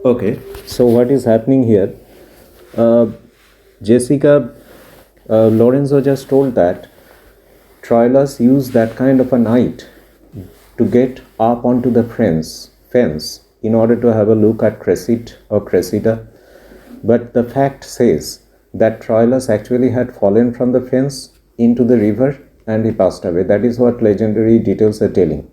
Okay, so what is happening here? Uh, Jessica, Lorenzo just told that Troilus used that kind of a night to get up onto the fence in order to have a look at Cressida or Cressida. But the fact says that Troilus actually had fallen from the fence into the river and he passed away. That is what legendary details are telling.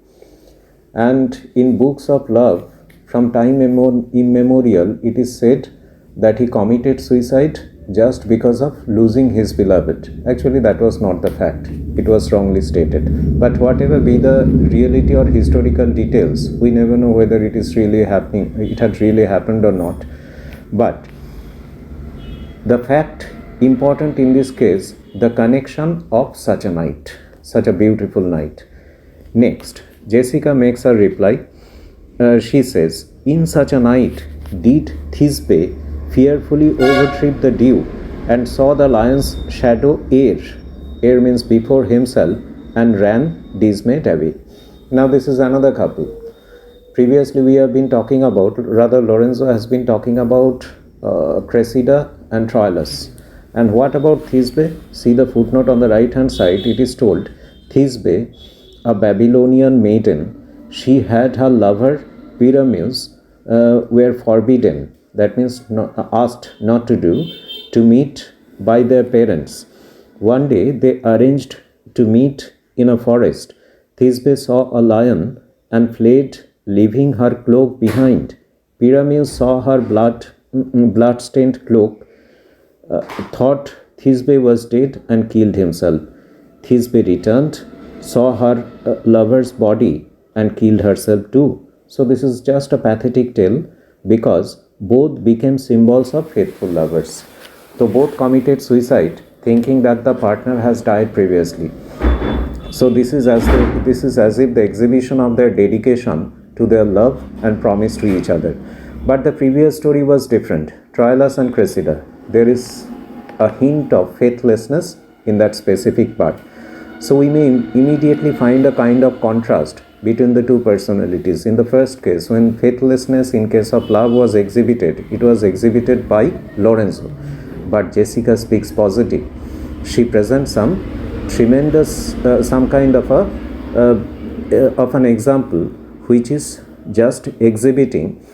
And in books of love, from time immemorial, it is said that he committed suicide just because of losing his beloved. Actually, that was not the fact. It was wrongly stated. But whatever be the reality or historical details, we never know whether it is really happening, it had really happened or not. But the fact important in this case, the connection of such a night, such a beautiful night. Next, Jessica makes a reply. She says, in such a night did Thisbe fearfully overtrip the dew and saw the lion's shadow ere means before himself, and ran dismayed away. Now this is another couple. Previously we have been talking about, rather Lorenzo has been talking about Cressida and Troilus. And what about Thisbe? See the footnote on the right hand side. It is told, Thisbe, a Babylonian maiden, she had her lover Pyramus were forbidden, that means asked not to do, to meet by their parents. One day they arranged to meet in a forest. Thisbe saw a lion and fled, leaving her cloak behind. Pyramus saw her blood-stained cloak, thought Thisbe was dead and killed himself. Thisbe returned, saw her lover's body and killed herself too. So this is just a pathetic tale because both became symbols of faithful lovers. So both committed suicide thinking that the partner has died previously. So this is as if the exhibition of their dedication to their love and promise to each other. But the previous story was different. Troilus and Cressida. There is a hint of faithlessness in that specific part. So we may immediately find a kind of contrast between the two personalities. In the first case, when faithlessness in case of love was exhibited, it was exhibited by Lorenzo. But Jessica speaks positive. She presents some tremendous, some kind of an example which is just exhibiting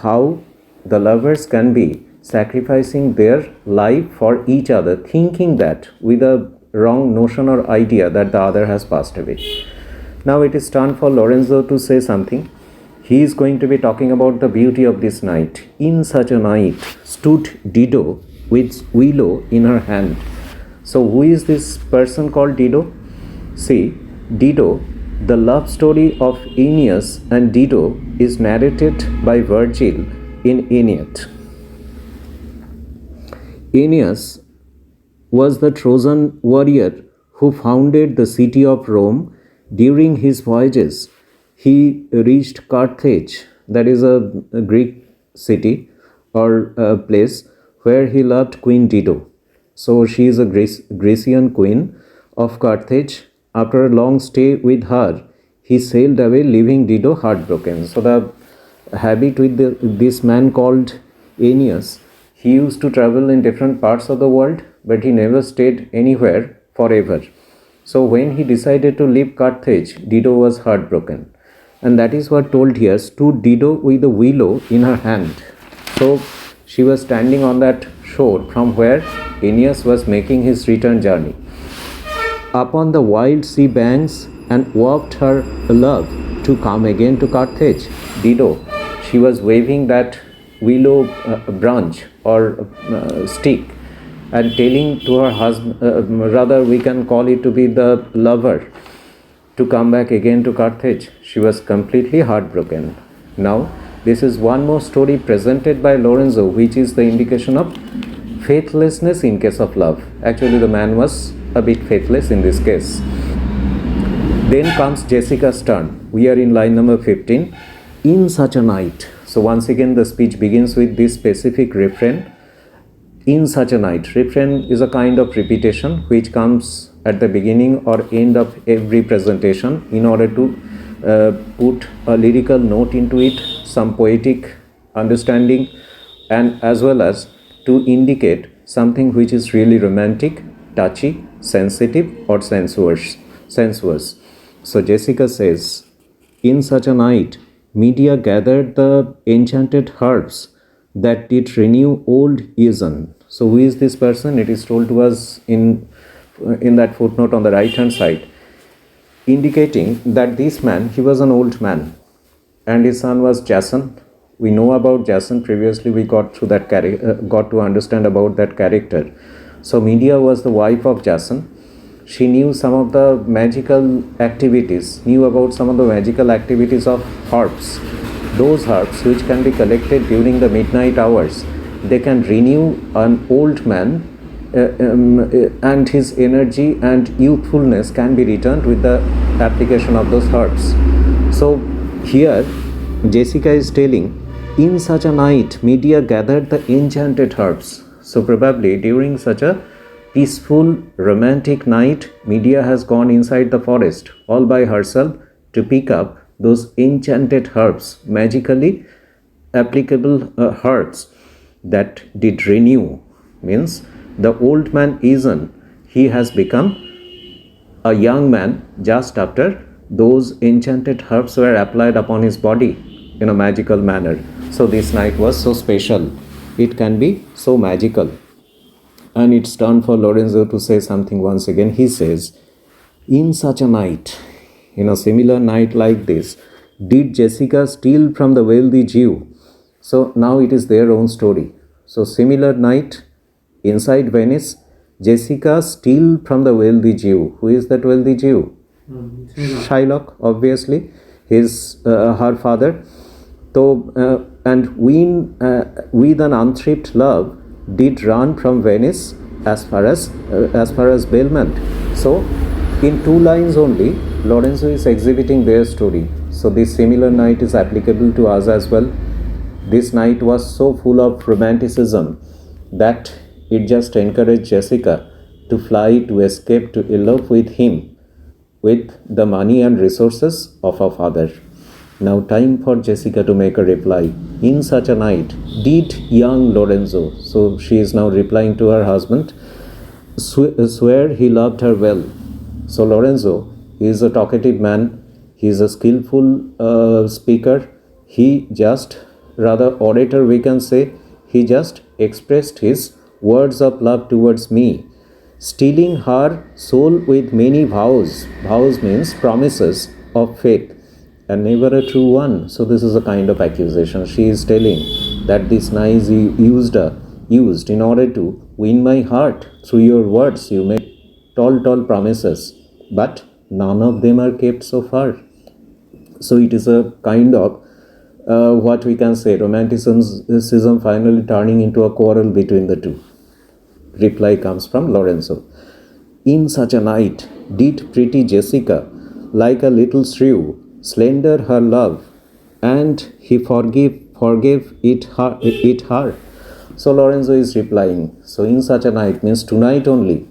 how the lovers can be sacrificing their life for each other, thinking that with a wrong notion or idea that the other has passed away. Now it is turn for Lorenzo to say something. He is going to be talking about the beauty of this night. In such a night stood Dido with willow in her hand. So who is this person called Dido? See, Dido, the love story of Aeneas and Dido is narrated by Virgil in Aeneid. Aeneas was the Trojan warrior who founded the city of Rome. During his voyages, he reached Carthage, that is a Greek city or a place where he loved Queen Dido. So she is a Grecian queen of Carthage. After a long stay with her, he sailed away, leaving Dido heartbroken. So the habit with this man called Aeneas, he used to travel in different parts of the world, but he never stayed anywhere forever. So when he decided to leave Carthage, Dido was heartbroken. And that is what told here, stood Dido with a willow in her hand. So she was standing on that shore from where Aeneas was making his return journey. Upon the wild sea banks and wafted her love to come again to Carthage. Dido, she was waving that willow branch or stick and telling to her husband, rather we can call it to be the lover, to come back again to Carthage. She was completely heartbroken. Now, this is one more story presented by Lorenzo, which is the indication of faithlessness in case of love. Actually, the man was a bit faithless in this case. Then comes Jessica's turn. We are in line number 15. In such a night. So once again, the speech begins with this specific refrain. In such a night. Refrain is a kind of repetition which comes at the beginning or end of every presentation in order to put a lyrical note into it, some poetic understanding, and as well as to indicate something which is really romantic, touchy, sensitive, or sensuous. So Jessica says, in such a night, media gathered the enchanted herbs that did renew old Aeson. So who is this person? It is told to us in that footnote on the right hand side, indicating that this man, he was an old man, and his son was Jason. We know about Jason. Previously we got to understand about that character. So Medea was the wife of Jason. She knew some of the magical activities, knew about some of the magical activities of herbs. Those herbs which can be collected during the midnight hours, they can renew an old man, and his energy and youthfulness can be returned with the application of those herbs. So here Jessica is telling, in such a night Medea gathered the enchanted herbs. So probably during such a peaceful romantic night, Medea has gone inside the forest all by herself to pick up those enchanted herbs, magically applicable herbs that did renew. Means the old man Aeson, he has become a young man just after those enchanted herbs were applied upon his body in a magical manner. So this night was so special. It can be so magical. And it's turn for Lorenzo to say something once again. He says, in such a night, in a similar night like this, did Jessica steal from the wealthy Jew? So now it is their own story. So similar night, inside Venice, Jessica steal from the wealthy Jew. Who is that wealthy Jew? Shylock, obviously, her father. So and with an unthrift love, did run from Venice as far as Belmont. So in 2 lines only, Lorenzo is exhibiting their story. So this similar night is applicable to us as well. This night was so full of romanticism that it just encouraged Jessica to fly, to escape, to elope with him, with the money and resources of her father. Now time for Jessica to make a reply. In such a night, did young Lorenzo, so she is now replying to her husband, swear he loved her well. So Lorenzo, he is a talkative man, he is a skillful speaker, he just, rather orator we can say, he just expressed his words of love towards me, stealing her soul with many vows. Vows means promises of faith, and never a true one. So this is a kind of accusation. She is telling that this night you used in order to win my heart through your words. You made tall promises, but none of them are kept so far. So it is a kind of what we can say, romanticism finally turning into a quarrel between the two. Reply comes from Lorenzo. In such a night did pretty Jessica, like a little shrew, slender her love, and he forgave it her. So Lorenzo is replying. So in such a night means tonight only,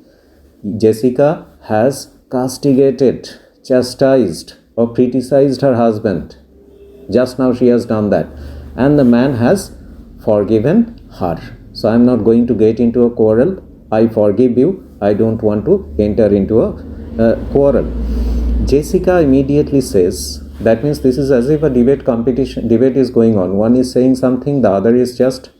Jessica has castigated, chastised, or criticized her husband. Just now she has done that, and the man has forgiven her. So I am not going to get into a quarrel. I forgive you. I don't want to enter into a quarrel. Jessica immediately says, that means this is as if a debate is going on. One is saying something, the other is just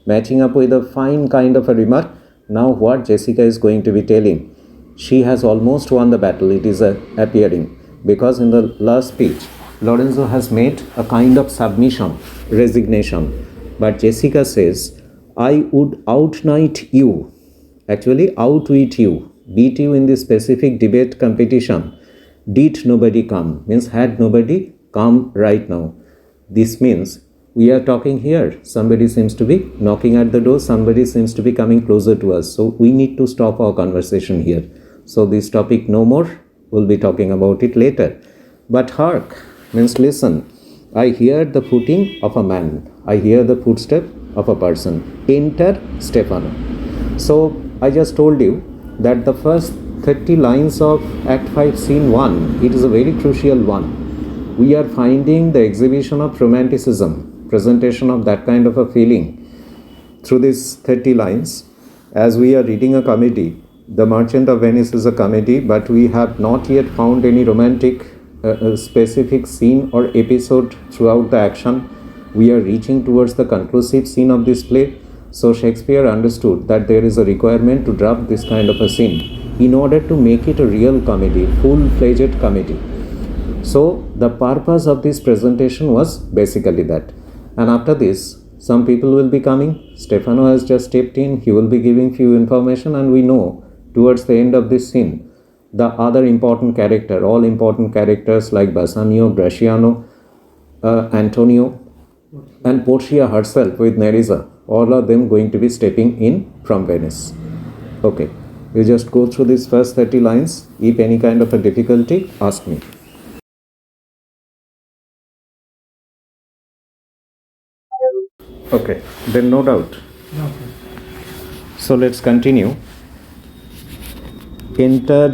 matching up with a fine kind of a remark. Now what Jessica is going to be telling, she has almost won the battle. It is appearing, because in the last speech Lorenzo has made a kind of submission, resignation, but Jessica says, I would outnight you, actually outwit you, beat you in this specific debate competition. Did nobody come, means had nobody come right now. This means we are talking here. Somebody seems to be knocking at the door. Somebody seems to be coming closer to us. So we need to stop our conversation here. So this topic no more. We'll be talking about it later. But hark, means listen. I hear the footing of a man. I hear the footstep of a person. Enter Stefano. So I just told you that the first 30 lines of Act 5 Scene 1, it is a very crucial one. we are finding the exhibition of romanticism, presentation of that kind of a feeling through these 30 lines. As we are reading a comedy, The Merchant of Venice is a comedy, but we have not yet found any romantic specific scene or episode throughout the action. We are reaching towards the conclusive scene of this play. So Shakespeare understood that there is a requirement to drop this kind of a scene in order to make it a real comedy, full-fledged comedy. So the purpose of this presentation was basically that. And after this, some people will be coming. Stefano has just stepped in. He will be giving few information, and we know towards the end of this scene, the other important character, all important characters like Bassanio, Gratiano, Antonio, and Portia herself with Nerissa, all of them going to be stepping in from Venice. Okay, you just go through these first 30 lines. If any kind of a difficulty, ask me. Okay, then no doubt. Okay. So let's continue. Enter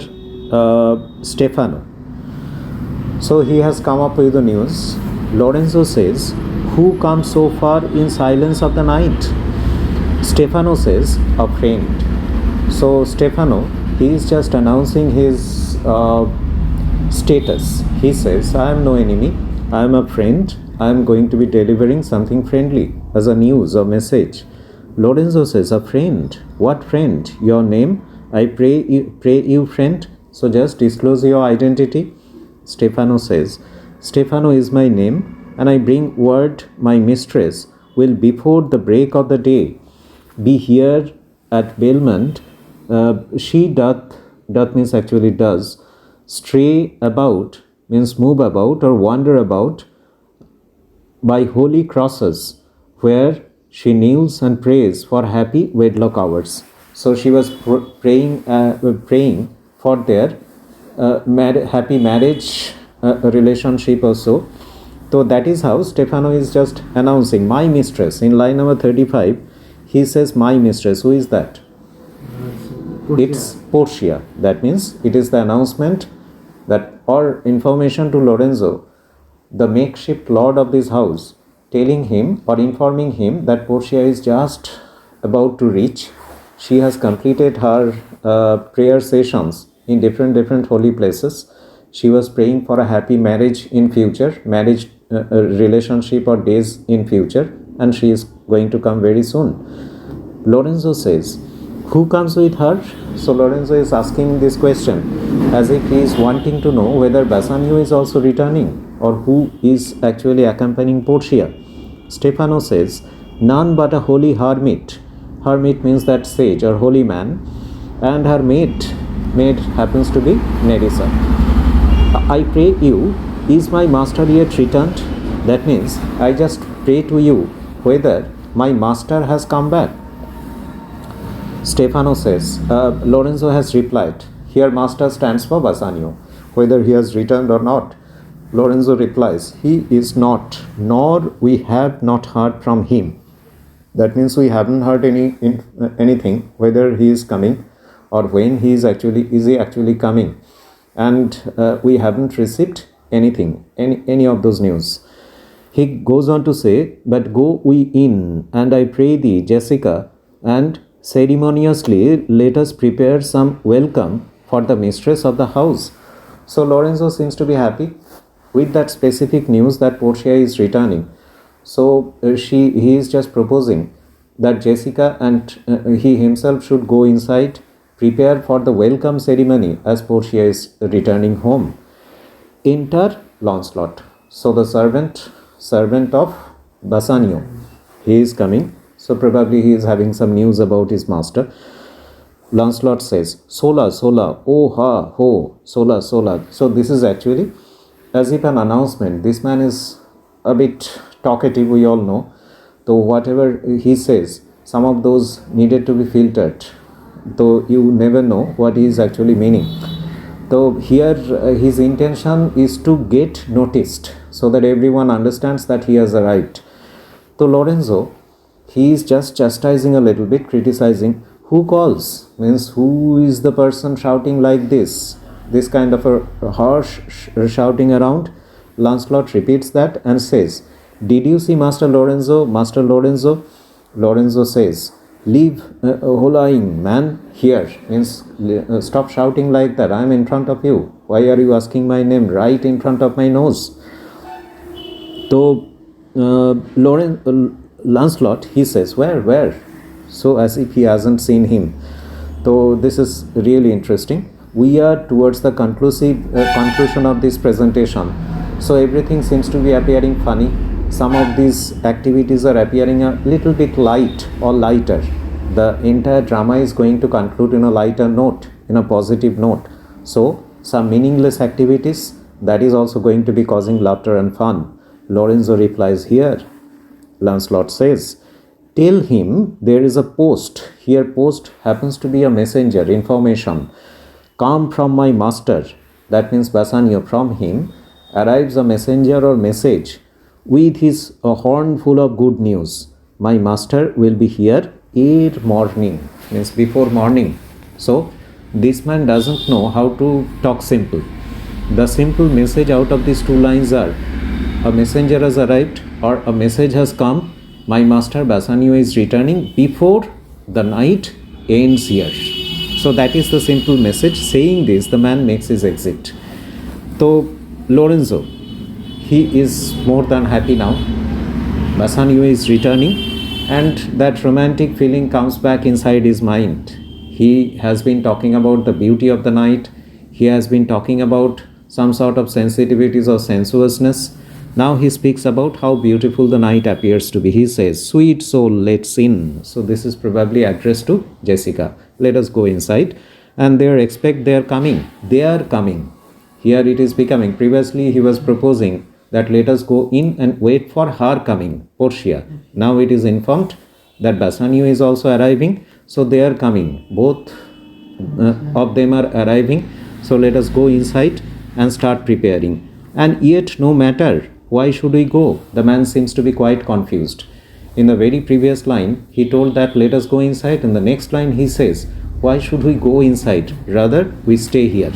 Stefano. So he has come up with the news. Lorenzo says, "Who comes so far in silence of the night?" Stefano says, "A friend." So Stefano, he is just announcing his status. He says, "I am no enemy. I am a friend. I am going to be delivering something friendly as a news or message." Lorenzo says, "A friend? What friend? Your name? I pray you, friend. So just disclose your identity." Stefano says, "Stefano is my name, and I bring word my mistress will before the break of the day be here at Belmont. She doth means actually does, stray about means move about or wander about by holy crosses, where she kneels and prays for happy wedlock hours." So she was praying for their happy marriage relationship also. So that is how Stefano is just announcing, "My mistress." In line number 35, he says, "My mistress." Who is that? Portia. It's Portia. That means it is the announcement that, or information to Lorenzo, the makeshift lord of this house, telling him or informing him that Portia is just about to reach. She has completed her prayer sessions in different holy places. She was praying for a happy marriage in future, marriage relationship or days in future, and she is going to come very soon. Lorenzo says, "Who comes with her?" So Lorenzo is asking this question as if he is wanting to know whether Bassanio is also returning or who is actually accompanying Portia. Stefano says, "None but a holy hermit." Hermit means that sage or holy man, and her maid happens to be Nerissa. "I pray you, is my master yet returned?" That means, I just pray to you whether my master has come back. Stefano says, Lorenzo has replied, here master stands for Bassanio, whether he has returned or not. Lorenzo replies, "He is not, nor we have not heard from him." That means we haven't heard anything, whether he is coming or when he is actually coming, and we haven't received anything, any of those news. He goes on to say, "But go we in, and I pray thee, Jessica, and ceremoniously let us prepare some welcome for the mistress of the house." So Lorenzo seems to be happy with that specific news that Portia is returning. So he is just proposing that Jessica and he himself should go inside, prepare for the welcome ceremony as Portia is returning home. Enter Lancelot. So the servant of Bassanio, he is coming. So probably he is having some news about his master. Lancelot says, "Sola, sola, oh ha, ho, sola, sola." So this is actually as if an announcement. This man is a bit talkative, we all know. So whatever he says, some of those needed to be filtered, though you never know what he is actually meaning. So here his intention is to get noticed so that everyone understands that he has arrived. So Lorenzo, he is just chastising a little bit, criticizing. Who calls? Means who is the person shouting like this kind of a harsh shouting around? Lancelot repeats that and says, "Did you see Master Lorenzo? Master Lorenzo?" Lorenzo says, "Leave hollowing, man, here." Means, stop shouting like that. I am in front of you. Why are you asking my name right in front of my nose? So, Lancelot, he says, where? So, as if he hasn't seen him. So, this is really interesting. We are towards the conclusion of this presentation. So, everything seems to be appearing funny. Some of these activities are appearing a little bit light or lighter. The entire drama is going to conclude in a lighter note, in a positive note. So, some meaningless activities, that is also going to be causing laughter and fun. Lorenzo replies here. Lancelot says, "Tell him there is a post." Here, post happens to be a messenger, information. "Come from my master," that means Bassanio, from him arrives a messenger or message with his horn full of good news. "My master will be here ere morning," means before morning. So, this man doesn't know how to talk simple. The simple message out of these two lines are, a messenger has arrived or a message has come. My master Bassanio is returning before the night ends here. So that is the simple message. Saying this, the man makes his exit. So Lorenzo, he is more than happy now. Bassanio is returning, and that romantic feeling comes back inside his mind. He has been talking about the beauty of the night. He has been talking about some sort of sensitivities or sensuousness. Now he speaks about how beautiful the night appears to be. He says, "Sweet soul, let's in." So this is probably addressed to Jessica. Let us go inside. And they expect they are coming. They are coming. Here it is becoming. Previously he was proposing that let us go in and wait for her coming, Portia. Now it is informed that Bassanio is also arriving. So they are coming. Both of them are arriving. So let us go inside and start preparing. And yet, no matter, why should we go? The man seems to be quite confused. In the very previous line, he told that let us go inside. In the next line, he says, why should we go inside? Rather, we stay here.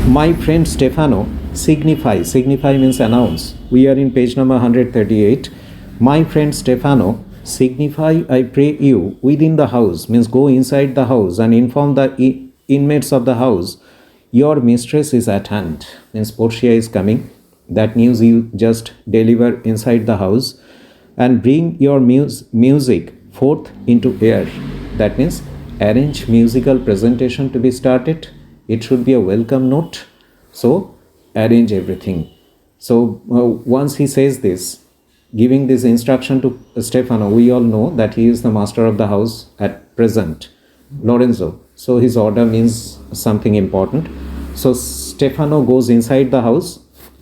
My friend Stefano, signify. Signify means announce. We are in page number 138. My friend Stefano, signify, I pray you, within the house, means go inside the house and inform the inmates of the house, your mistress is at hand, means Portia is coming. That news you just deliver inside the house, and bring your music forth into air. That means arrange musical presentation to be started. It should be a welcome note. So arrange everything. So once he says this, giving this instruction to Stefano, we all know that he is the master of the house at present, Lorenzo. So his order means something important. So Stefano goes inside the house.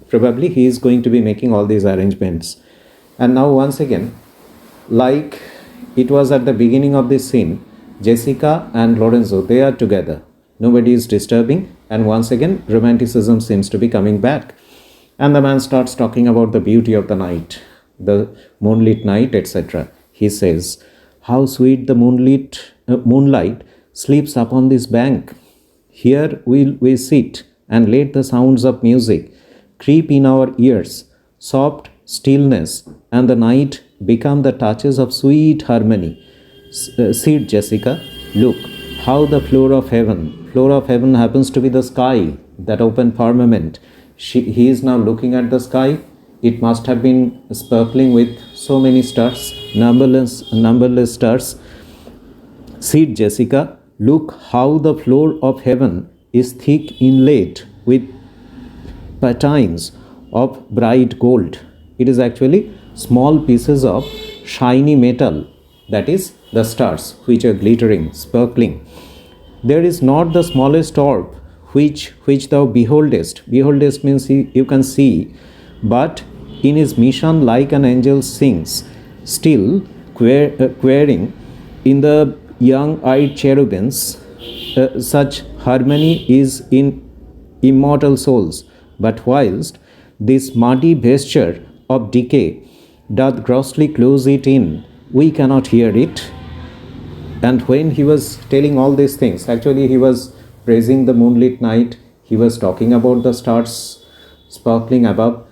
Probably he is going to be making all these arrangements. And now once again, like it was at the beginning of this scene, Jessica and Lorenzo, they are together. Nobody is disturbing. And once again, romanticism seems to be coming back. And the man starts talking about the beauty of the night, the moonlit night, etc. He says, how sweet the moonlight sleeps upon this bank. Here we sit and let the sounds of music creep in our ears. Soft stillness and the night become the touches of sweet harmony. Sit, Jessica, look how the floor of heaven happens to be the sky, that open firmament. He is now looking at the sky. It must have been sparkling with so many stars, numberless stars. Sit, Jessica, look how the floor of heaven is thick inlaid with patines of bright gold. It is actually small pieces of shiny metal, that is the stars, which are glittering, sparkling. There is not the smallest orb which thou beholdest. Beholdest means you can see, but in his mission like an angel sings, still querying in the young-eyed cherubims. Such harmony is in immortal souls. But whilst this muddy vesture of decay doth grossly close it in, we cannot hear it. And when he was telling all these things, actually he was praising the moonlit night. He was talking about the stars. sparkling above.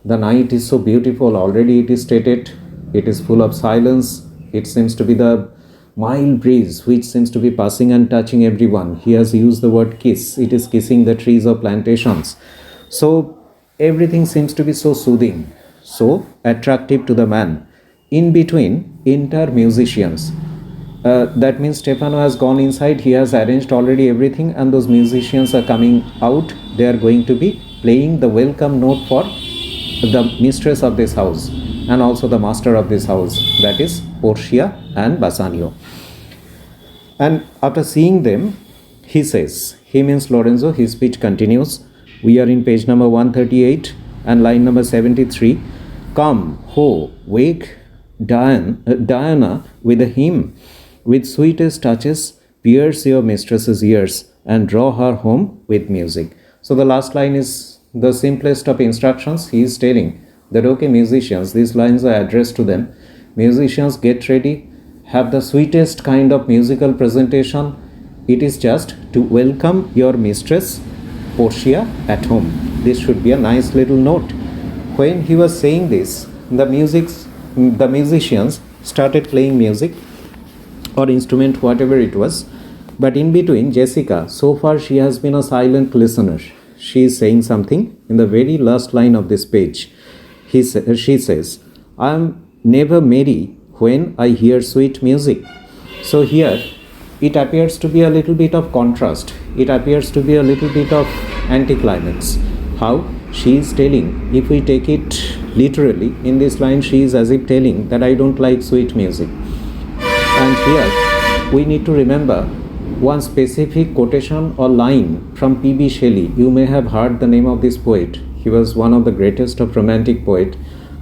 The night is so beautiful, already it is stated. It is full of silence. It seems to be the mild breeze which seems to be passing and touching everyone. He has used the word kiss. It is kissing the trees of plantations. So everything seems to be so soothing, so attractive to the man. In between enter musicians. That means Stefano has gone inside, he has arranged already everything, and those musicians are coming out. They are going to be playing the welcome note for the mistress of this house and also the master of this house, that is Portia and Bassanio. And after seeing them, he says, he means Lorenzo, his speech continues. We are in page number 138 and line number 73. Come, ho, wake Diana with a hymn, with sweetest touches, pierce your mistress's ears and draw her home with music. So the last line is the simplest of instructions. He is telling that, okay, musicians, these lines are addressed to them. Musicians, get ready, have the sweetest kind of musical presentation. It is just to welcome your mistress Portia at home. This should be a nice little note. When he was saying this, the musicians started playing music or instrument, whatever it was. But in between, Jessica, so far she has been a silent listener. She is saying something in the very last line of this page. She says, I am never merry when I hear sweet music. So here it appears to be a little bit of contrast. It appears to be a little bit of anticlimax. How? She is telling, if we take it literally, in this line she is as if telling that I don't like sweet music. And here we need to remember one specific quotation or line from P.B. Shelley. You may have heard the name of this poet. He was one of the greatest of romantic poets,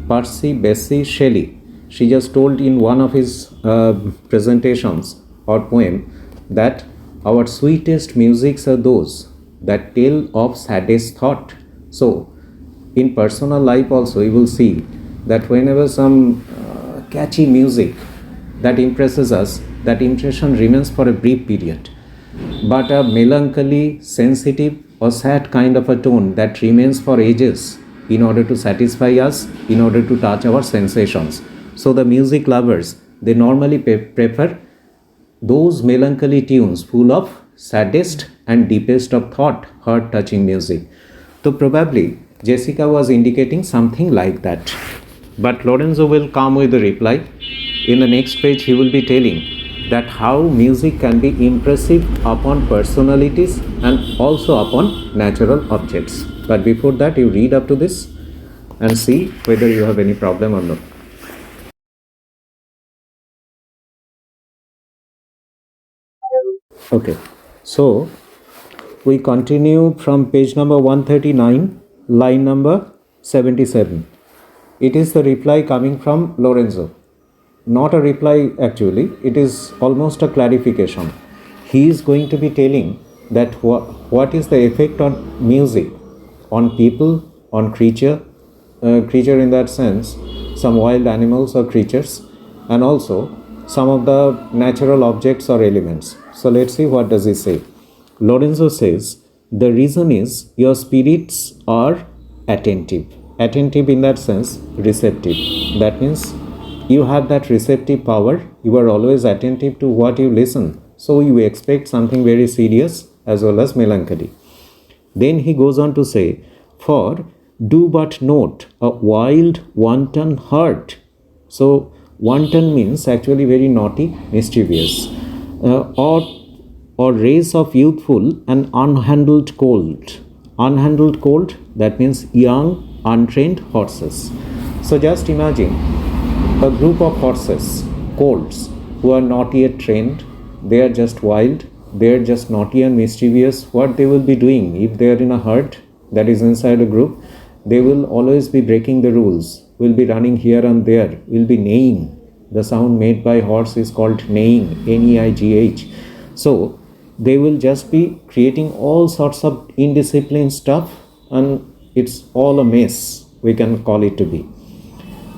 Percy Bysshe Shelley. She just told in one of his presentations or poem that our sweetest musics are those that tell of saddest thought. So in personal life also you will see that whenever some catchy music that impresses us, that impression remains for a brief period. But a melancholy, sensitive or sad kind of a tone that remains for ages in order to satisfy us, in order to touch our sensations. So the music lovers, they normally prefer those melancholy tunes full of saddest and deepest of thought, heart-touching music. So probably Jessica was indicating something like that. But Lorenzo will come with a reply. In the next page he will be telling that how music can be impressive upon personalities and also upon natural objects. But before that, you read up to this and see whether you have any problem or not. Okay, so we continue from page number 139, line number 77. It is the reply coming from Lorenzo. Not a reply actually, it is almost a clarification. He is going to be telling that what is the effect on music, on people, on creature in that sense, some wild animals or creatures, and also some of the natural objects or elements. So let's see what does he say. Lorenzo says, the reason is your spirits are attentive. Attentive in that sense, receptive. That means you have that receptive power. You are always attentive to what you listen. So you expect something very serious as well as melancholy. Then he goes on to say, for do but note a wild, wanton heart. So wanton means actually very naughty, mischievous, or race of youthful and unhandled colt. Unhandled colt, that means young, untrained horses. So just imagine a group of horses, colts, who are not yet trained. They are just wild, they are just naughty and mischievous. What they will be doing if they are in a herd, that is inside a group, they will always be breaking the rules, will be running here and there, will be neighing. The sound made by horse is called neighing, N-E-I-G-H. So they will just be creating all sorts of indisciplined stuff, and it's all a mess, we can call it to be.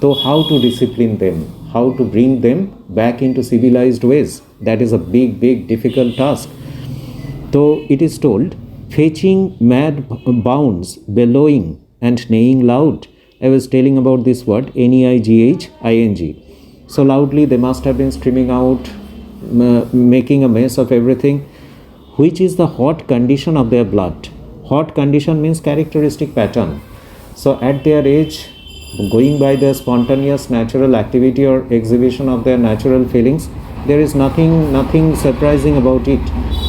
So how to discipline them, how to bring them back into civilized ways, that is a big difficult task. So it is told, fetching mad bounds, bellowing, and neighing loud. I was telling about this word, Neighiing. So loudly they must have been screaming out, making a mess of everything, which is the hot condition of their blood. Hot condition means characteristic pattern. So at their age, going by their spontaneous natural activity or exhibition of their natural feelings, there is nothing surprising about it.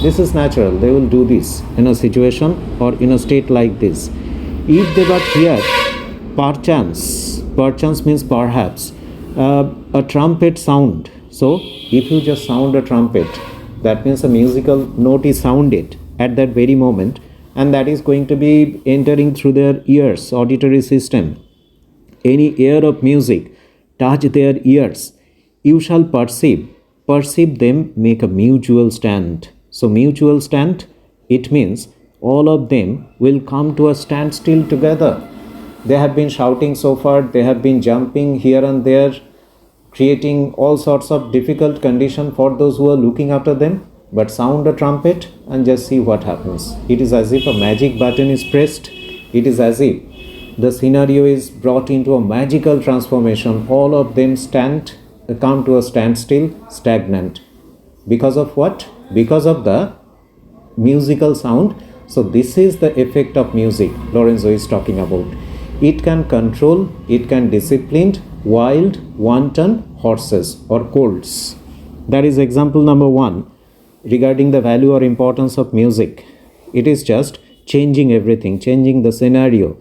This is natural. They will do this in a situation or in a state like this. If they but hear perchance means perhaps, a trumpet sound. So if you just sound a trumpet, that means a musical note is sounded at that very moment, and that is going to be entering through their ears, auditory system. Any air of music touch their ears, you shall perceive them make a mutual stand. So mutual stand, it means all of them will come to a standstill together. They have been shouting so far, they have been jumping here and there, creating all sorts of difficult condition for those who are looking after them. But sound a trumpet and just see what happens. It is as if a magic button is pressed. It is as if the scenario is brought into a magical transformation. All of them come to a standstill, stagnant. Because of what? Because of the musical sound. So this is the effect of music Lorenzo is talking about. It can control, it can discipline wild, wanton horses or colts. That is example number 1 regarding the value or importance of music. It is just changing everything, changing the scenario.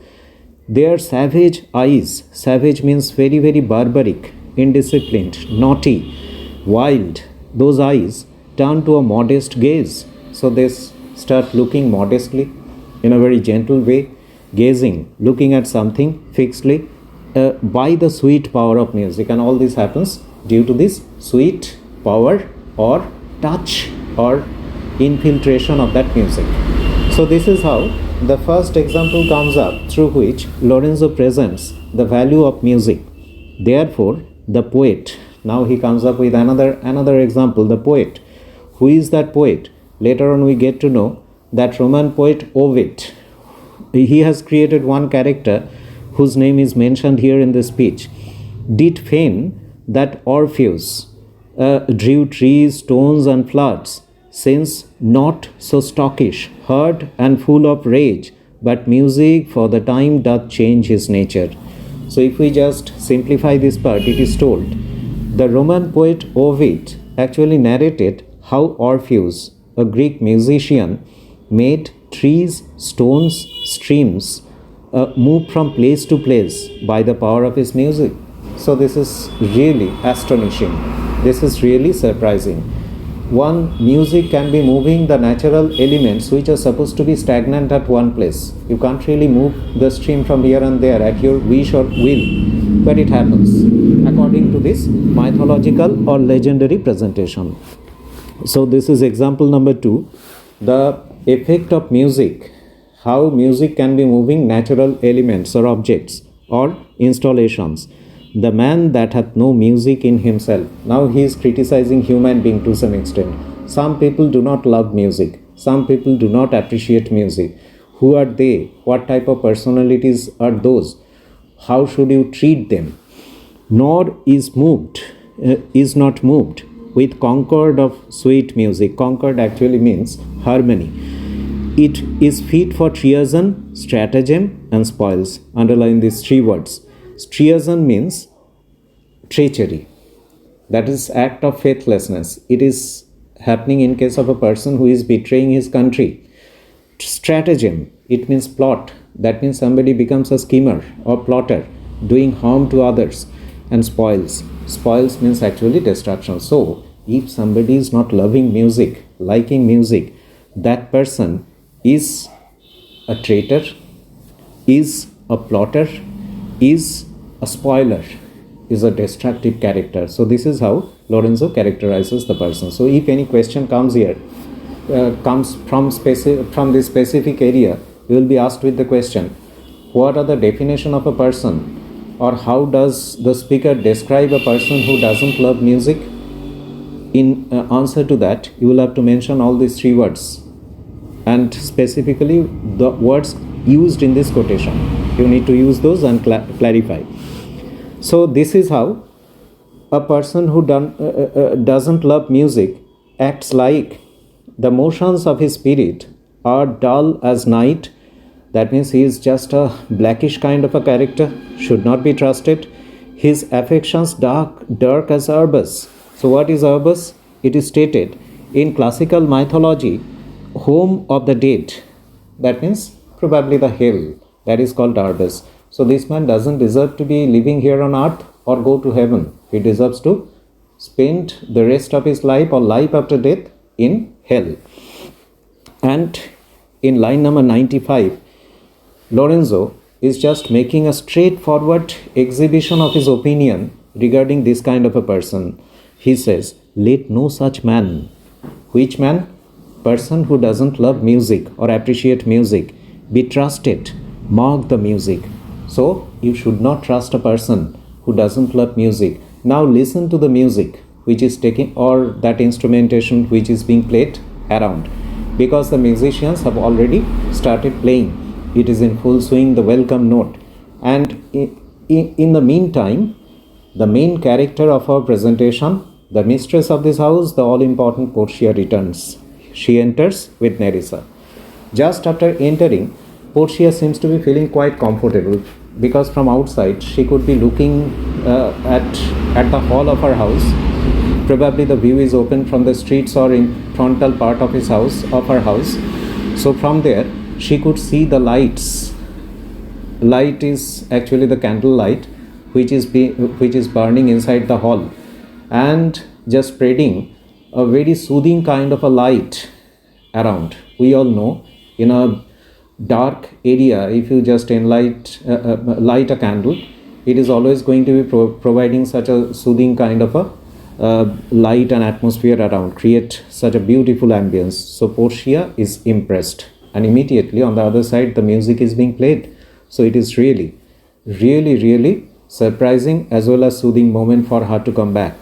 Their savage eyes, savage means very, very barbaric, indisciplined, naughty, wild, those eyes turn to a modest gaze. So they start looking modestly, in a very gentle way, gazing, looking at something fixedly, by the sweet power of music. And all this happens due to this sweet power or touch or infiltration of that music. So this is how the first example comes up through which Lorenzo presents the value of music. Therefore, the poet, now he comes up with another example, the poet. Who is that poet? Later on we get to know that Roman poet Ovid. He has created one character whose name is mentioned here in the speech. Did feign that Orpheus drew trees, stones and floods, since not so stockish, hard and full of rage, but music for the time doth change his nature. So if we just simplify this part, it is told the Roman poet Ovid actually narrated how Orpheus, a Greek musician, made trees, stones, streams move from place to place by the power of his music. So this is really astonishing. This is really surprising. One, music can be moving the natural elements which are supposed to be stagnant at one place. You can't really move the stream from here and there at your wish or will, but it happens according to this mythological or legendary presentation. So this is example number 2, the effect of music, how music can be moving natural elements or objects or installations. The man that hath no music in himself. Now he is criticizing human being to some extent. Some people do not love music. Some people do not appreciate music. Who are they? What type of personalities are those? How should you treat them? Nor is not moved with concord of sweet music. Concord actually means harmony. It is fit for treason, stratagem and spoils. Underline these 3 words. Treason means treachery. That is act of faithlessness. It is happening in case of a person who is betraying his country. Stratagem, it means plot. That means somebody becomes a schemer or plotter, doing harm to others. And spoils. Spoils means actually destruction. So, if somebody is not loving music, liking music, that person is a traitor, is a plotter, is a spoiler, is a destructive character. So this is how Lorenzo characterizes the person. So if any question comes here, comes from this specific area, you will be asked with the question, what are the definition of a person, or how does the speaker describe a person who doesn't love music? In answer to that, you will have to mention all these 3 words, and specifically the words used in this quotation. You need to use those and clarify. So this is how a person who doesn't love music acts like the motions of his spirit are dull as night. That means he is just a blackish kind of a character, should not be trusted. His affections dark as Erebus. So what is Erebus? It is stated in classical mythology, home of the dead. That means probably the hell. That is called Erebus. So this man doesn't deserve to be living here on earth or go to heaven. He deserves to spend the rest of his life or life after death in hell. And in line number 95, Lorenzo is just making a straightforward exhibition of his opinion regarding this kind of a person. He says, let no such man. Which man? Person who doesn't love music or appreciate music be trusted. Mark the music. So you should not trust a person who doesn't love music. Now listen to the music which is taking, or that instrumentation which is being played around, because the musicians have already started playing. It is in full swing, the welcome note. And in the meantime, the main character of our presentation, the mistress of this house, the all-important Portia, returns. She enters with Nerissa. Just after entering, Portia seems to be feeling quite comfortable, because from outside she could be looking at the hall of her house. Probably the view is open from the streets or in frontal part of her house. So from there she could see the lights. Light is actually the candle light which is burning inside the hall and just spreading a very soothing kind of a light around. We all know in a dark area, if you just light a candle, it is always going to be providing such a soothing kind of a light and atmosphere around, create such a beautiful ambience. So Portia is impressed, and immediately on the other side the music is being played. So it is really surprising as well as soothing moment for her to come back.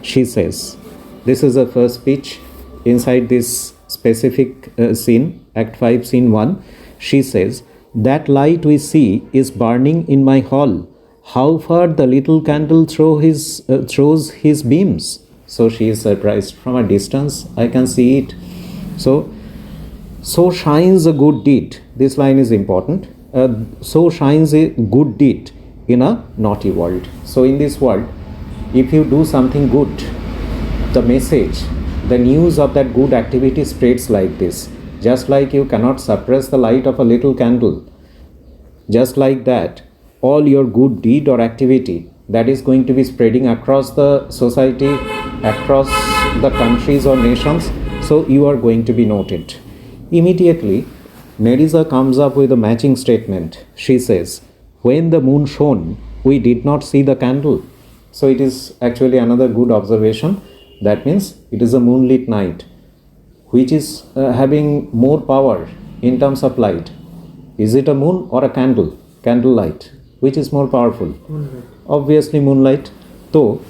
She says, this is the first speech inside this specific scene, Act 5, Scene 1. She says, that light we see is burning in my hall. How far the little candle throws his beams. So she is surprised. From a distance, I can see it. So shines a good deed. This line is important. So shines a good deed in a naughty world. So in this world, if you do something good, the message, the news of that good activity spreads like this. Just like you cannot suppress the light of a little candle, just like that, all your good deed or activity that is going to be spreading across the society, across the countries or nations, so you are going to be noted. Immediately, Nerissa comes up with a matching statement. She says, when the moon shone, we did not see the candle. So it is actually another good observation. That means it is a moonlit night, which is having more power in terms of light. Is it a moon or a candle? Candlelight. Which is more powerful? Moonlight. Obviously moonlight. So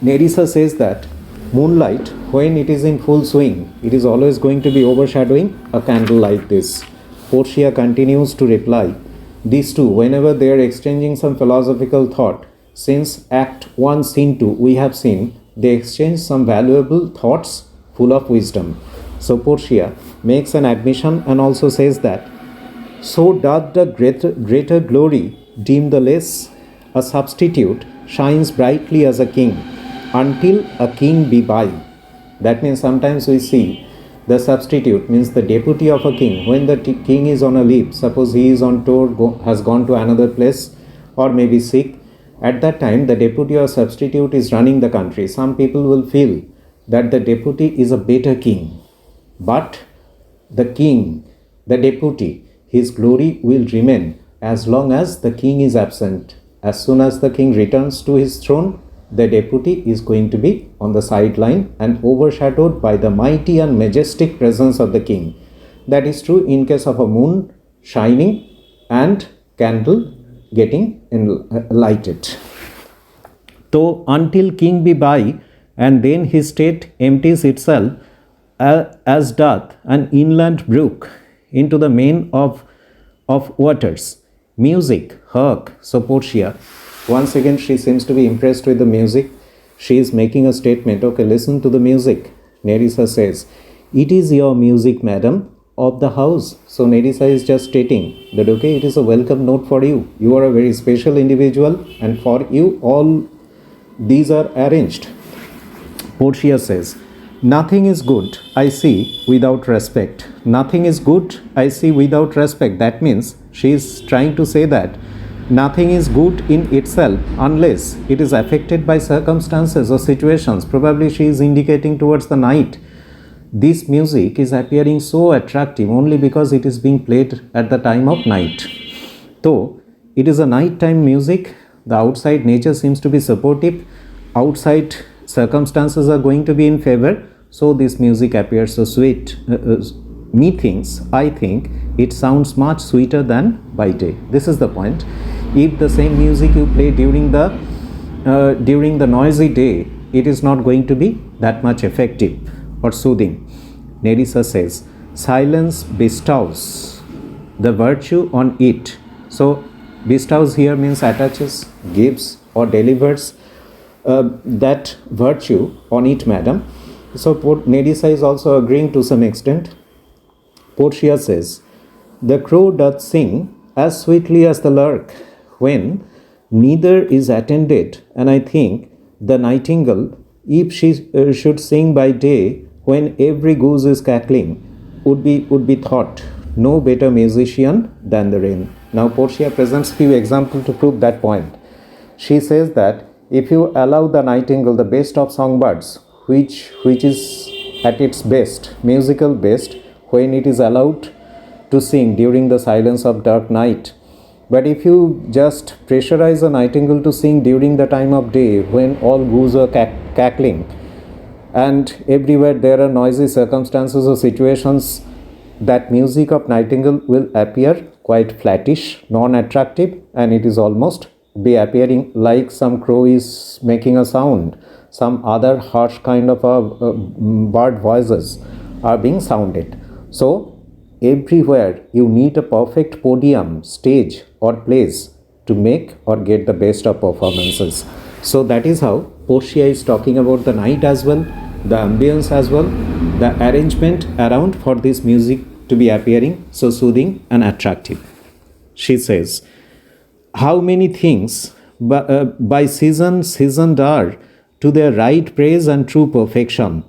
Nerissa says that moonlight, when it is in full swing, it is always going to be overshadowing a candle like this. Portia continues to reply, these two, whenever they are exchanging some philosophical thought, since Act 1, Scene 2, we have seen, they exchange some valuable thoughts full of wisdom. So Portia makes an admission and also says that, so doth the greater glory deem the less. A substitute shines brightly as a king, until a king be by. That means sometimes we see the substitute, means the deputy of a king. When the king is on a leave, suppose he is on tour, has gone to another place, or maybe sick, at that time the deputy or substitute is running the country. Some people will feel that the deputy is a better king, but the king, the deputy, his glory will remain as long as the king is absent. As soon as the king returns to his throne, the deputy is going to be on the sideline and overshadowed by the mighty and majestic presence of the king. That is true in case of a moon shining and candle getting lighted. So until king be by, and then his state empties itself, as doth an inland brook into the main of of waters. Music, hark. So Portia, once again she seems to be impressed with the music. She is making a statement. Okay, listen to the music. Nerissa says, it is your music, madam, of the house. So Nerissa is just stating that, okay, it is a welcome note for you. You are a very special individual, and for you all these are arranged. Portia says, nothing is good, I see, without respect. Nothing is good, I see, without respect. That means she is trying to say that nothing is good in itself unless it is affected by circumstances or situations. Probably she is indicating towards the night. This music is appearing so attractive only because it is being played at the time of night. Though it is a nighttime music, the outside nature seems to be supportive, outside circumstances are going to be in favor, so this music appears so sweet. Methinks, I think, it sounds much sweeter than by day. This is the point. If the same music you play during the noisy day, it is not going to be that much effective or soothing. Nerissa says, silence bestows the virtue on it. So bestows here means attaches, gives, or delivers that virtue on it, madam. So Nerissa is also agreeing to some extent. Portia says, the crow doth sing as sweetly as the lark when neither is attended, and I think the nightingale, if she should sing by day when every goose is cackling, would be thought no better musician than the wren. Now Portia presents few examples to prove that point. She says that if you allow the nightingale, the best of songbirds, which is at its best, musical best, when it is allowed to sing during the silence of dark night. But if you just pressurize a nightingale to sing during the time of day when all goose are cackling, and everywhere there are noisy circumstances or situations, that music of nightingale will appear quite flattish, non-attractive, and it is almost be appearing like some crow is making a sound, some other harsh kind of a bird voices are being sounded. So everywhere you need a perfect podium, stage or place to make or get the best of performances. So that is how Portia is talking about the night as well, the ambience as well, the arrangement around for this music to be appearing so soothing and attractive. She says, how many things by seasoned are to their right praise and true perfection.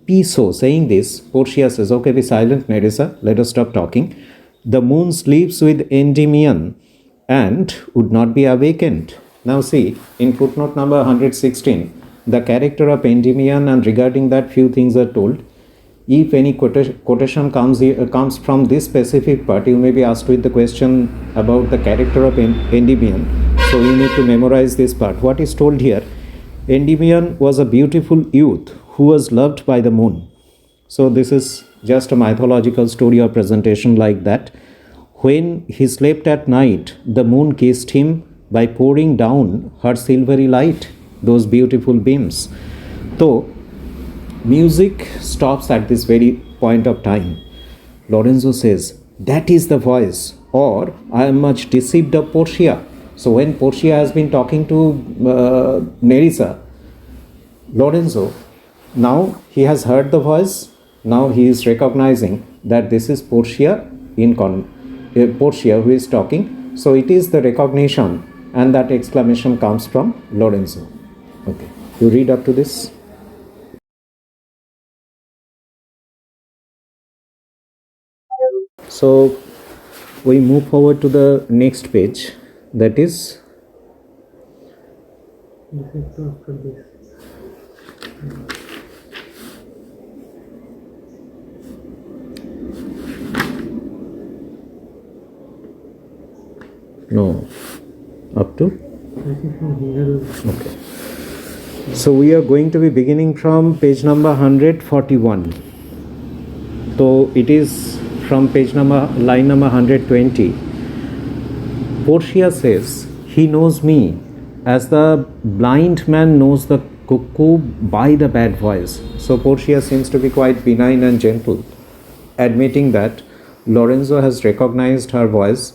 Piso, saying this, Portia says, okay, be silent, Nerissa, let us stop talking. The moon sleeps with Endymion and would not be awakened. Now see, in footnote number 116, the character of Endymion, and regarding that few things are told. If any quotation comes from this specific part, you may be asked with the question about the character of Endymion. So you need to memorize this part. What is told here? Endymion was a beautiful youth who was loved by the moon. So this is just a mythological story or presentation like that. When he slept at night, the moon kissed him by pouring down her silvery light, those beautiful beams. So music stops at this very point of time. Lorenzo says, that is the voice, or I am much deceived of Portia. So when Portia has been talking to Nerissa, Lorenzo, now he has heard the voice, now he is recognizing that this is Portia Portia who is talking. So it is the recognition, and that exclamation comes from Lorenzo. Okay, you read up to this. So we move forward to the next page, that is no, up to? Okay. So we are going to be beginning from page number 141. So it is from line number 120. Portia says, he knows me as the blind man knows the cuckoo by the bad voice. So Portia seems to be quite benign and gentle, admitting that Lorenzo has recognized her voice.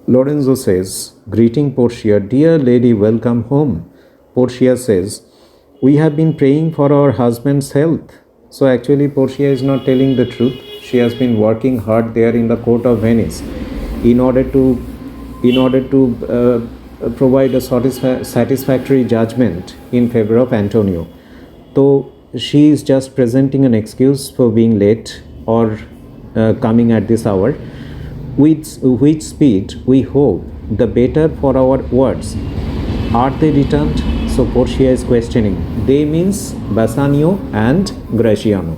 Lorenzo says, "Greeting Portia, dear lady, welcome home." Portia says, "We have been praying for our husband's health." So actually Portia is not telling the truth. She has been working hard there in the court of Venice in order to provide a satisfactory judgment in favor of Antonio. So she is just presenting an excuse for being late or coming at this hour. With which speed we hope the better for our words. Are they returned? So Portia is questioning. They means Bassanio and Gratiano.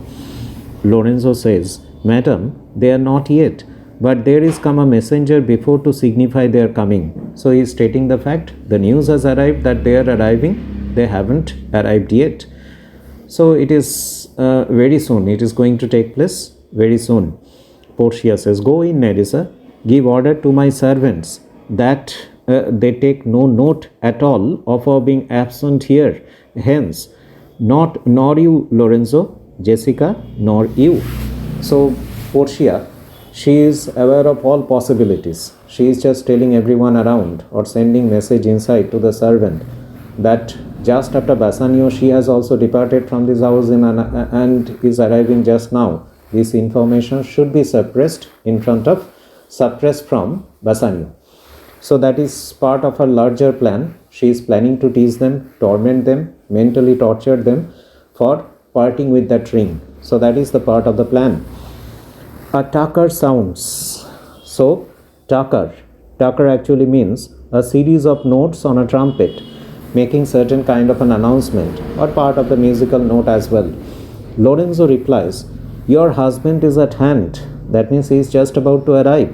Lorenzo says, "Madam, they are not yet, but there is come a messenger before to signify their coming." So he is stating the fact. The news has arrived that they are arriving. They haven't arrived yet. So it is very soon. It is going to take place very soon. Portia says, "Go in, Nerissa. Give order to my servants that they take no note at all of our being absent here. Hence, nor you, Lorenzo, Jessica, nor you." So Portia, she is aware of all possibilities. She is just telling everyone around or sending message inside to the servant that just after Bassanio, she has also departed from this house and is arriving just now. This information should be suppressed from Bassanio. So that is part of her larger plan. She is planning to tease them, torment them, mentally torture them for parting with that ring. So that is the part of the plan. A tucker sounds. So tucker actually means a series of notes on a trumpet, making certain kind of an announcement or part of the musical note as well. Lorenzo replies, "Your husband is at hand." That means he is just about to arrive.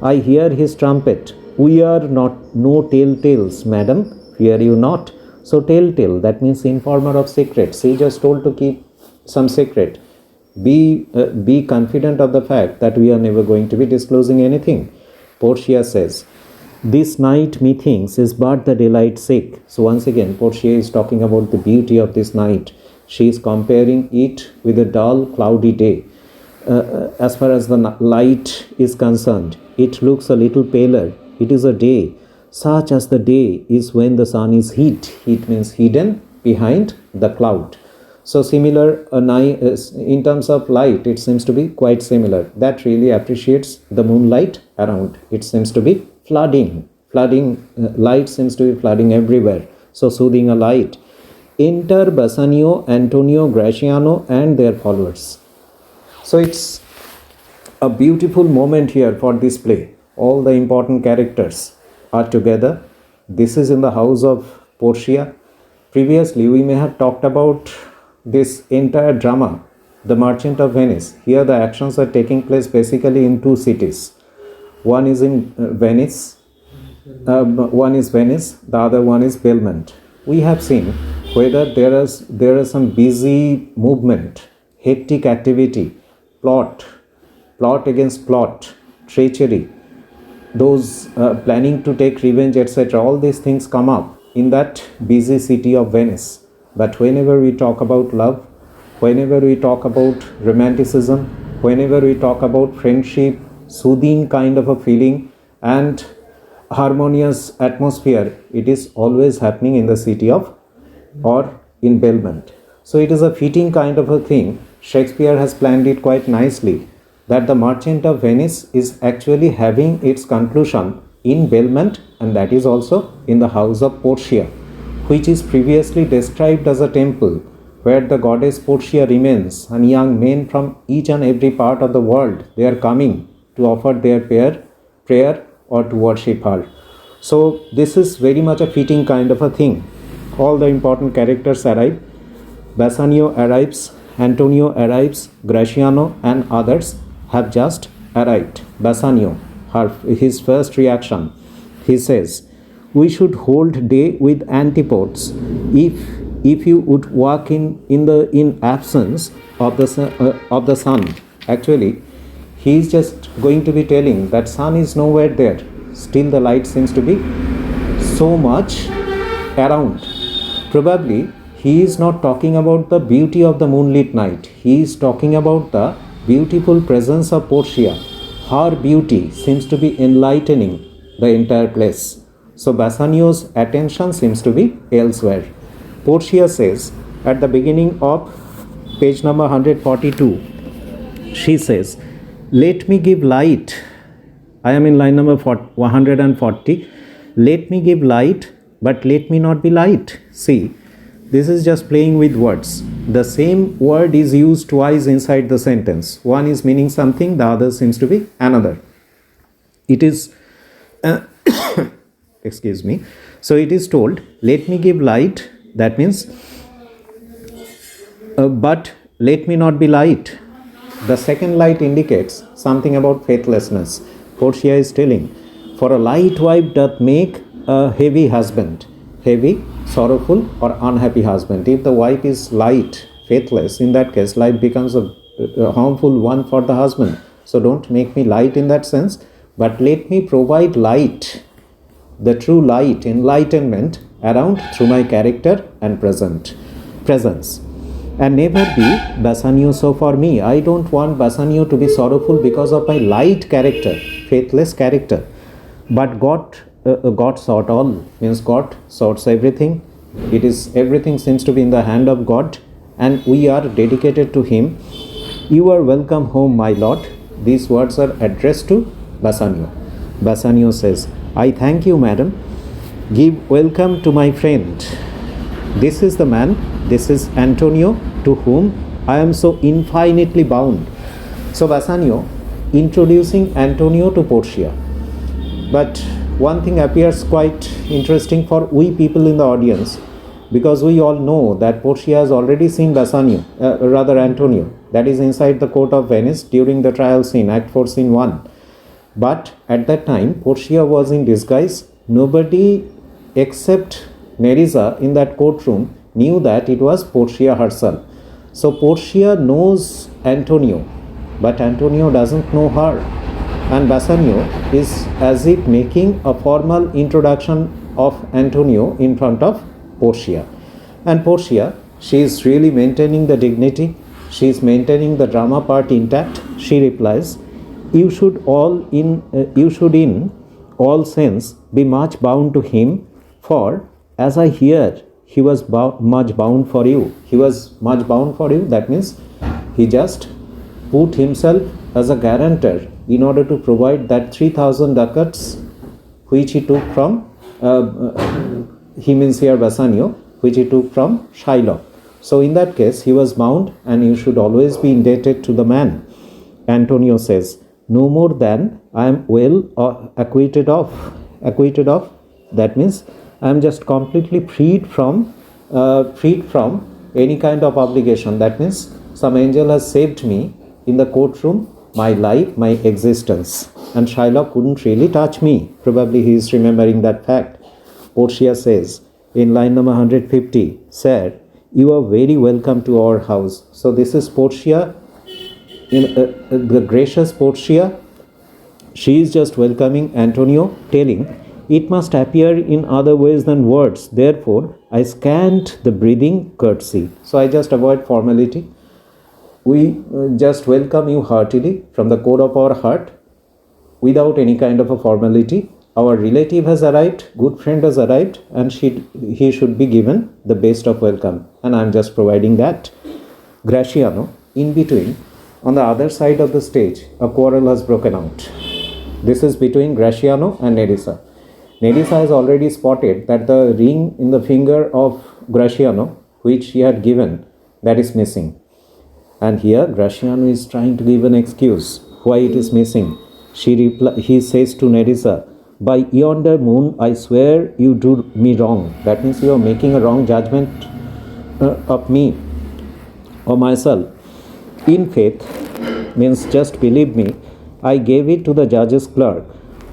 "I hear his trumpet. We are no telltales, madam. Fear you not." So telltale, that means informer of secrets. He just told to keep some secret. Be confident of the fact that we are never going to be disclosing anything. Portia says, "This night, methinks, is but the delight's sake." So once again, Portia is talking about the beauty of this night. She is comparing it with a dull, cloudy day. As far as the light is concerned, it looks a little paler. It is a day such as the day is when the sun is hid. It means hidden behind the cloud. So similar, in terms of light, it seems to be quite similar. That really appreciates the moonlight around. It seems to be flooding. Light seems to be flooding everywhere. So soothing a light. Enter Bassanio, Antonio, Gratiano and their followers. So it's a beautiful moment here for this play. All the important characters are together. This is in the house of Portia. Previously, we may have talked about this entire drama, The Merchant of Venice. Here the actions are taking place basically in two cities. One is in Venice, the other one is Belmont. We have seen whether there is some busy movement, hectic activity, plot against plot, treachery, those planning to take revenge, etc. All these things come up in that busy city of Venice. But whenever we talk about love, whenever we talk about romanticism, whenever we talk about friendship, soothing kind of a feeling and harmonious atmosphere, it is always happening in the city of or in Belmont. So it is a fitting kind of a thing. Shakespeare has planned it quite nicely that the Merchant of Venice is actually having its conclusion in Belmont, and that is also in the house of Portia, which is previously described as a temple where the goddess Portia remains, and young men from each and every part of the world, they are coming to offer their prayer or to worship her. So this is very much a fitting kind of a thing. All the important characters arrive. Bassanio arrives, Antonio arrives, Gratiano and others have just arrived. Bassanio, his first reaction, he says, "We should hold day with antipodes if you would walk in absence of the sun." Actually, he is just going to be telling that sun is nowhere there. Still the light seems to be so much around. Probably he is not talking about the beauty of the moonlit night. He is talking about the beautiful presence of Portia, her beauty seems to be enlightening the entire place. So Bassanio's attention seems to be elsewhere. Portia says at the beginning of page number 142, she says, "Let me give light." I am in line number 140. "Let me give light, but let me not be light." See, this is just playing with words. The same word is used twice inside the sentence. One is meaning something, the other seems to be another. It is, excuse me. So it is told, "Let me give light." That means, but let me not be light. The second light indicates something about faithlessness. Portia is telling, "For a light wife doth make a heavy husband." Heavy, sorrowful, or unhappy husband. If the wife is light, faithless, in that case, life becomes a harmful one for the husband. So don't make me light in that sense, but let me provide light, the true light, enlightenment around through my character and presence. And never be Bassanio so for me. I don't want Bassanio to be sorrowful because of my light character, faithless character. But God sort all, means God sorts everything. It is, everything seems to be in the hand of God, and we are dedicated to Him. "You are welcome home, my lord." These words are addressed to Bassanio. Bassanio says, "I thank you, madam. Give welcome to my friend." This is the man, this is Antonio, to whom I am so infinitely bound. So Bassanio introducing Antonio to Portia. But one thing appears quite interesting for we people in the audience, because we all know that Portia has already seen Antonio, that is inside the court of Venice during the trial scene, Act 4, Scene 1. But at that time, Portia was in disguise. Nobody except Nerissa in that courtroom knew that it was Portia herself. So Portia knows Antonio, but Antonio doesn't know her. And Bassanio is as if making a formal introduction of Antonio in front of Portia. And Portia, she is really maintaining the dignity. She is maintaining the drama part intact. She replies, you should in all sense be much bound to him, for as I hear, he was much bound for you." He was much bound for you, that means he just put himself as a guarantor in order to provide that 3,000 ducats which he took from, he means here Bassanio, which he took from Shylock. So in that case, he was bound, and you should always be indebted to the man. Antonio says, "No more than I am well acquitted of." That means I am just completely freed from any kind of obligation. That means some angel has saved me in the courtroom, my life, my existence, and Shylock couldn't really touch me. Probably he is remembering that fact. Portia says in line number 150, "Sir, you are very welcome to our house." So this is Portia, the gracious Portia. She is just welcoming Antonio, telling, "It must appear in other ways than words. Therefore, I scant the breathing courtesy." So I just avoid formality. We just welcome you heartily from the core of our heart, without any kind of a formality. Our relative has arrived, good friend has arrived, and he should be given the best of welcome. And I am just providing that. Gratiano, in between, on the other side of the stage, a quarrel has broken out. This is between Gratiano and Nerissa. Nerissa has already spotted that the ring in the finger of Gratiano, which he had given, that is missing. And here Gratiano is trying to give an excuse why it is missing. He says to Nerissa, "By yonder moon, I swear you do me wrong." That means you are making a wrong judgment of me or myself. "In faith," means just believe me, "I gave it to the judge's clerk.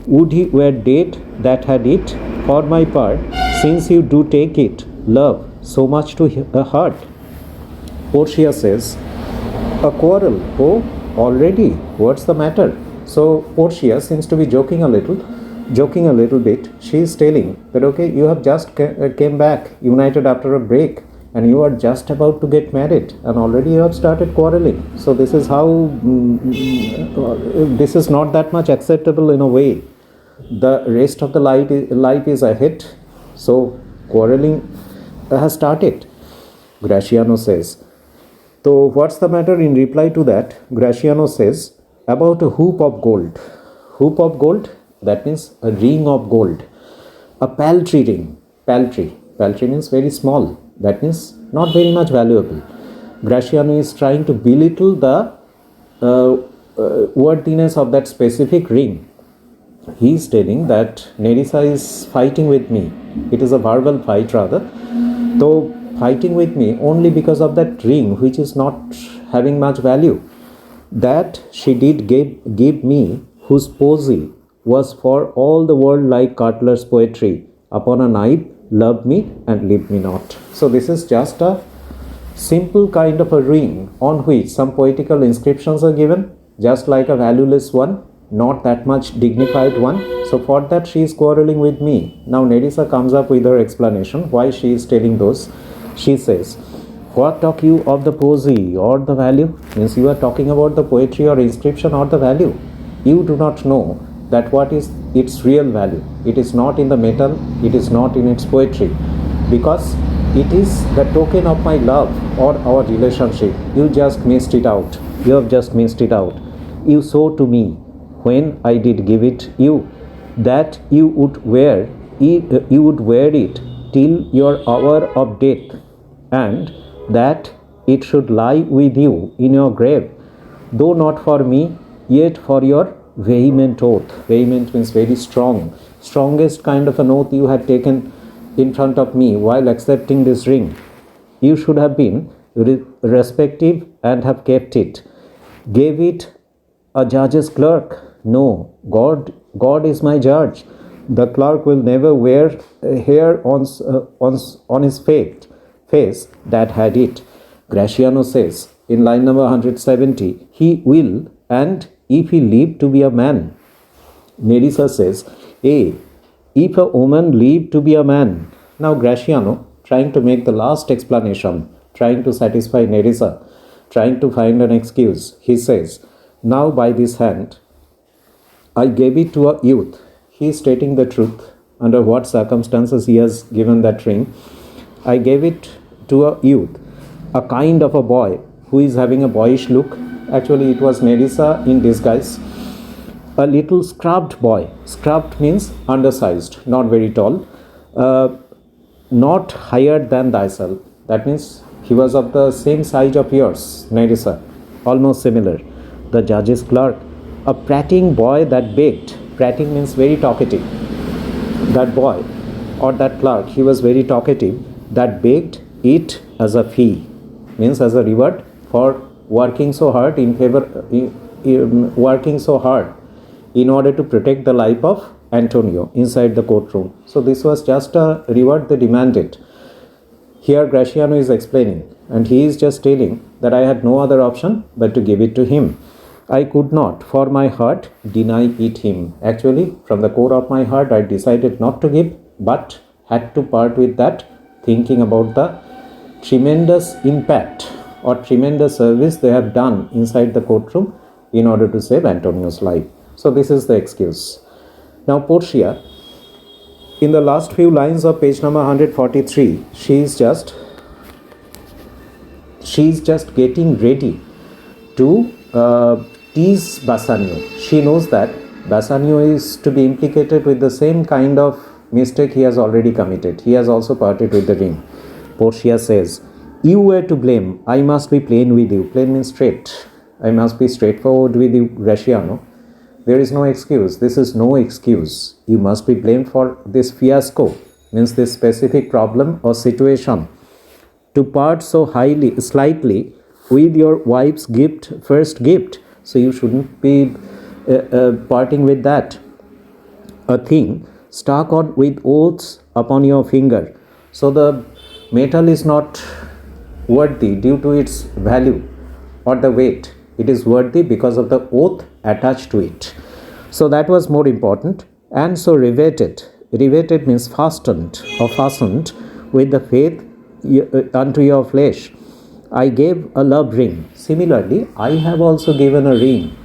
Would he were dead that had it? For my part, since you do take it, love so much to heart." Portia says, "A quarrel? Oh, already? What's the matter?" So Portia seems to be joking a little bit. She is telling that, okay, you have just came back, united after a break. and you are just about to get married, and already you have started quarreling. So this is how this is not that much acceptable in a way. The rest of the life is ahead, so quarreling has started, Graciano says. So what's the matter? In reply to that, Graciano says about a hoop of gold. Hoop of gold, that means a ring of gold. A paltry ring. Paltry means very small. That means not very much valuable. Graciano is trying to belittle the worthiness of that specific ring. He is telling that Nerissa is fighting with me. It is a verbal fight rather. Though fighting with me only because of that ring, which is not having much value, that she did give me, whose poesy was for all the world like Cutler's poetry. Upon a knife, love me and leave me not. So this is just a simple kind of a ring on which some poetical inscriptions are given, just like a valueless one, not that much dignified one. So for that she is quarreling with me. Now Nerissa comes up with her explanation why she is telling those. She says, what talk you of the poesy or the value? Means you are talking about the poetry or inscription or the value. You do not know that what is its real value. It is not in the metal, it is not in its poetry, because it is the token of my love or our relationship. You just missed it out. You have just missed it out. You saw to me when I did give it you that you would wear it till your hour of death, and that it should lie with you in your grave, though not for me, yet for your vehement oath. Vehement means very strong, strongest kind of an oath you had taken in front of me while accepting this ring. You should have been respective and have kept it. Gave it a judge's clerk? No, God is my judge. The clerk will never wear a hair on his face that had it. Graciano says in line number 170, he will, and if he live to be a man. Nerissa says, if a woman live to be a man. Now Graciano, trying to make the last explanation, trying to satisfy Nerissa, trying to find an excuse, he says, now by this hand, I gave it to a youth. He is stating the truth, under what circumstances he has given that ring. I gave it to a youth, a kind of a boy who is having a boyish look. Actually, it was Nerissa in disguise. A little scrubbed boy. Scrubbed means undersized, not very tall, not higher than thyself. That means he was of the same size of yours, Nerissa, almost similar. The judge's clerk, a prating boy that begged. Prating means very talkative. That boy or that clerk, he was very talkative, that begged it as a fee, means as a reward for working so hard in order to protect the life of Antonio inside the courtroom. So this was just a reward they demanded. Here Graciano is explaining, and he is just telling that I had no other option but to give it to him. I could not, for my heart, deny it him. Actually, from the core of my heart, I decided not to give, but had to part with that, thinking about the tremendous impact or tremendous service they have done inside the courtroom in order to save Antonio's life. So this is the excuse. Now Portia, in the last few lines of page number 143, she is just getting ready to tease Bassanio. She knows that Bassanio is to be implicated with the same kind of mistake he has already committed. He has also parted with the ring. Portia says, you were to blame. I must be plain with you. Plain means straight. I must be straightforward with you, Graciano. There is no excuse. This is no excuse. You must be blamed for this fiasco, means this specific problem or situation. To part so slightly with your wife's first gift. So you shouldn't be parting with that. A thing stuck on with oaths upon your finger. So the metal is not worthy due to its value or the weight. It is worthy because of the oath attached to it. So that was more important. And so riveted. Riveted means fastened or fastened with the faith unto your flesh. I gave a love ring. Similarly, I have also given a ring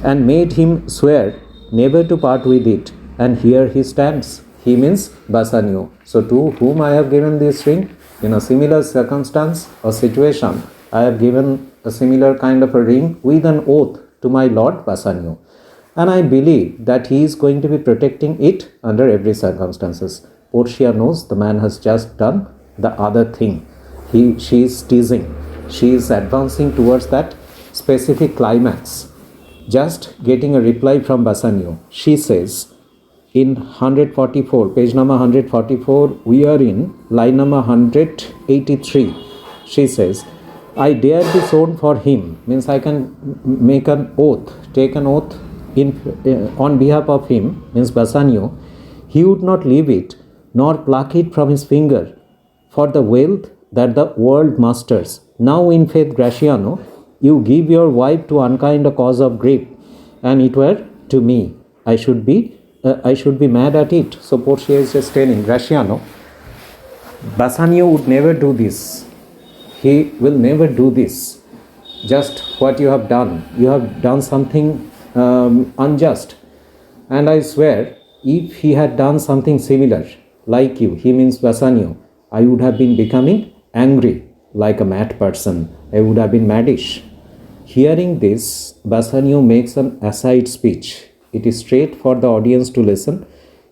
and made him swear never to part with it. And here he stands. He means Bassanio. So to whom I have given this ring? In a similar circumstance or situation, I have given a similar kind of a ring with an oath to my lord Bassanio. And I believe that he is going to be protecting it under every circumstances. Portia knows the man has just done the other thing. She is teasing. She is advancing towards that specific climax. Just getting a reply from Bassanio. She says in 144, page number 144, we are in line number 183. She says, I dare be sworn for him, means I can make an oath, take an oath on behalf of him, means Bassanio, he would not leave it, nor pluck it from his finger, for the wealth that the world masters. Now in faith, Gratiano, you give your wife to unkind a cause of grief, and it were to me. I should be mad at it. So Portia is just telling Gratiano, Bassanio would never do this. He will never do this. Just what you have done. You have done something unjust. And I swear, if he had done something similar, like you, he means Bassanio, I would have been becoming angry, like a mad person. I would have been maddish. Hearing this, Bassanio makes an aside speech. It is straight for the audience to listen.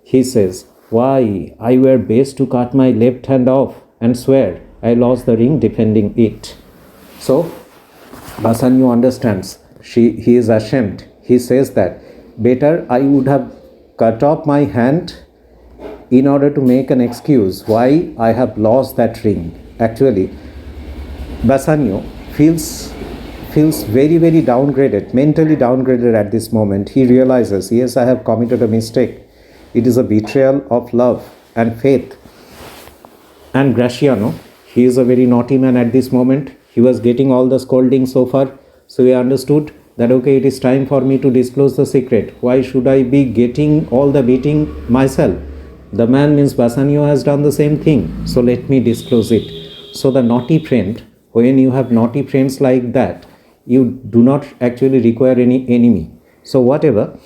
He says, why, I were best to cut my left hand off and swear I lost the ring defending it. So, Bassanio understands. He is ashamed. He says that, better I would have cut off my hand in order to make an excuse why I have lost that ring. Actually, Bassanio feels very, very downgraded, mentally downgraded at this moment. He realizes, yes, I have committed a mistake. It is a betrayal of love and faith. And Gratiano, he is a very naughty man at this moment. He was getting all the scolding so far. So he understood that, okay, it is time for me to disclose the secret. Why should I be getting all the beating myself? The man means Bassanio has done the same thing. So let me disclose it. So the naughty friend, when you have naughty friends like that, you do not actually require any enemy. So whatever,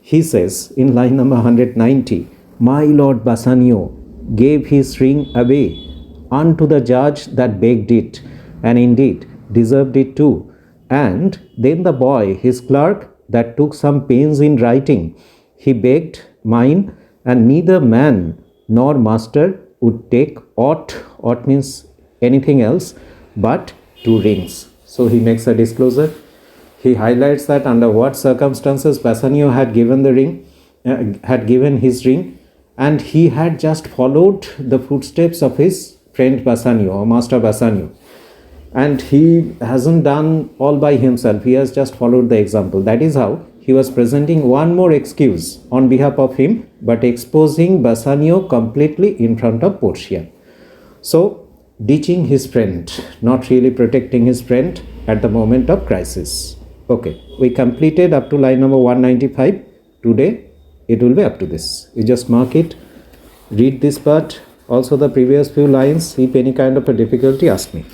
he says in line number 190, my lord Bassanio gave his ring away unto the judge that begged it, and indeed deserved it too. And then the boy, his clerk, that took some pains in writing, he begged mine, and neither man nor master would take aught means anything else, but 2 rings. So he makes a disclosure. He highlights that under what circumstances Bassanio had given the ring, had given his ring, and he had just followed the footsteps of his friend Bassanio or master Bassanio. And he hasn't done all by himself. He has just followed the example. That is how he was presenting one more excuse on behalf of him, but exposing Bassanio completely in front of Portia. So, ditching his friend, not really protecting his friend at the moment of crisis. Okay, we completed up to line number 195. Today, it will be up to this. You just mark it, read this part, also the previous few lines. If any kind of a difficulty, ask me.